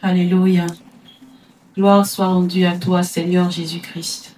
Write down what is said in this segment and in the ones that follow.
Alléluia. Gloire soit rendue à toi, Seigneur Jésus-Christ.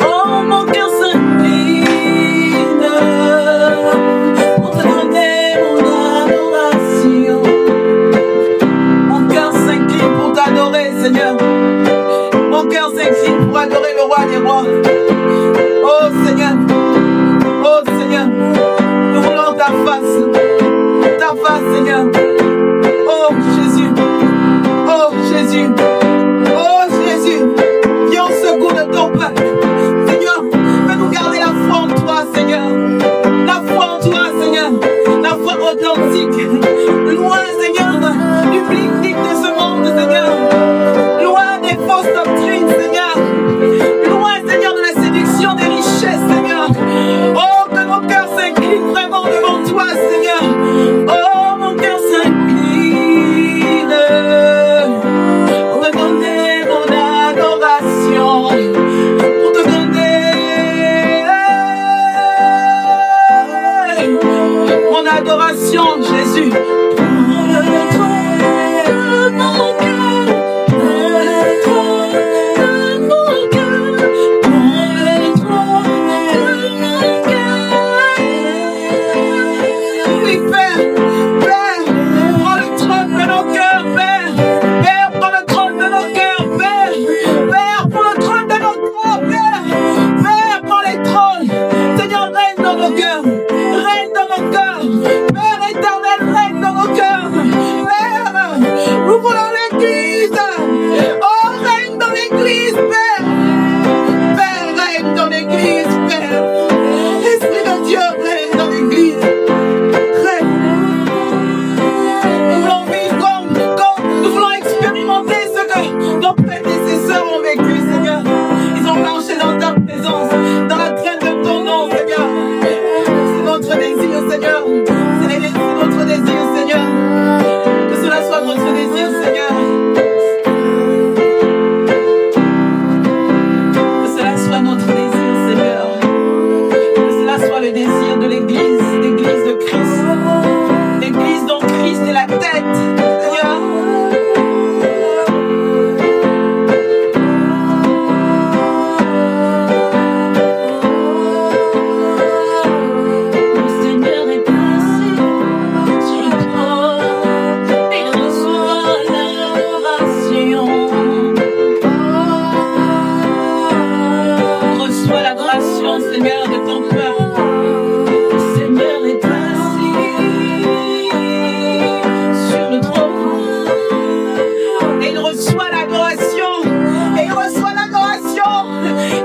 Oh, mon cœur s'inquiète. l'adoration, Jésus. Prends le trône de mon cœur, prends le trône de mon cœur, prends le trône de mon cœur. Oui, Père, Père, prends le trône de nos cœurs, Père. Père, prends le trône de nos cœurs, Père. Père, prends le trône de nos cœurs, Père. Père, prends les trônes. Seigneur, règne dans nos cœurs. Règne dans nos cœurs. Père éternel, règne dans nos cœurs. Père, ouvre dans l'église. Oh, règne dans l'église, Père. Père, règne dans l'église, Père. Esprit de Dieu, règne dans l'église. Règne. Nous voulons vivre comme nous voulons expérimenter ce que nos prédécesseurs ont vécu, Seigneur. Ils ont marché dans ta présence, dans la traîne de ton nom, Seigneur. C'est notre désir, Seigneur. C'est notre désir, Seigneur. Que cela soit notre désir, Seigneur. Que cela soit notre désir, Seigneur. Que cela soit le désir de l'Église, l'Église de Christ. L'Église dont Christ est la tête, Seigneur. Le Seigneur est placé sur le trône et reçoit l'adoration. Reçois l'adoration, Seigneur, de ton peuple. Le Seigneur est assis sur le trône et il reçoit l'adoration. Et il reçoit l'adoration.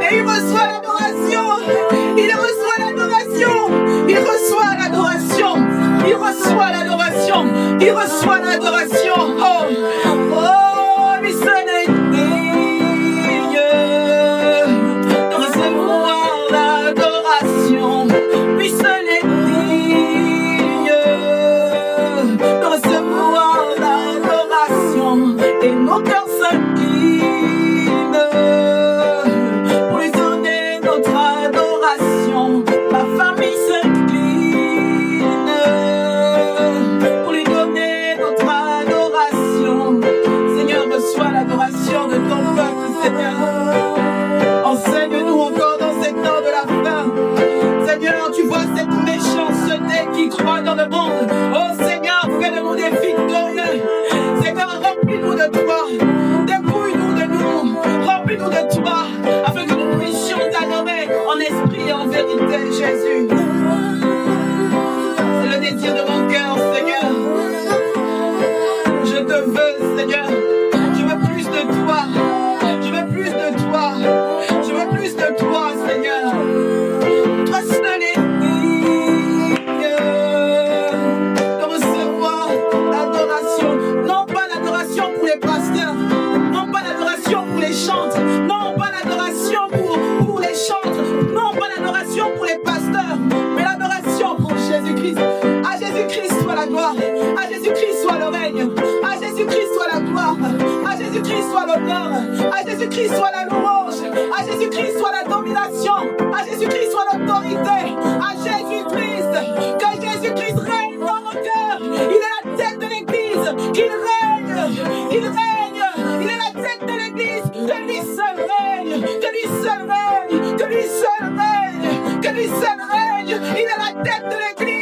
Et il reçoit l'adoration. Il reçoit l'adoration. Il reçoit l'adoration. Il reçoit l'adoration. Il reçoit l'adoration. Oh, oh, lui seul est digne de recevoir l'adoration. Lui seul est digne de recevoir l'adoration. Et nos cœurs s'inclinent pour lui donner notre adoration. Ma famille s'incline pour lui donner notre adoration. Seigneur, reçois l'adoration de ton peuple, Seigneur. Enseigne-nous encore dans cette heure de la fin. Seigneur, tu vois cette méchanceté qui croît dans le monde. Oh Seigneur, fais-le-nous des victorieux. Seigneur, remplis-nous de toi. Dépouille-nous de nous. Remplis-nous de toi. Afin que nous puissions t'adorer en esprit et en vérité, Jésus. C'est le désir de mon cœur, Seigneur. Je te veux, Seigneur. Je veux plus de toi. Je veux plus de toi. Je veux plus de toi, Seigneur. Toi seul est digne de recevoir l'adoration. Non pas l'adoration pour les pasteurs. Non pas l'adoration pour les chantres. Non pas l'adoration pour les chantres. Non pas l'adoration pour les pasteurs. Mais l'adoration pour Jésus-Christ. À Jésus-Christ soit la gloire. À Jésus-Christ soit le règne. À Jésus-Christ soit la gloire. À Jésus-Christ soit l'honneur. À Jésus-Christ soit la louange. À Jésus-Christ soit la domination. À Jésus-Christ soit l'autorité. À Jésus-Christ. Que Jésus-Christ règne dans nos cœurs. Il est la tête de l'Église. Qu'il règne. Il règne. Il est la tête de l'Église. Que lui seul règne. Que lui seul règne. Que lui seul règne. Que lui seul règne. Il est la tête de l'Église.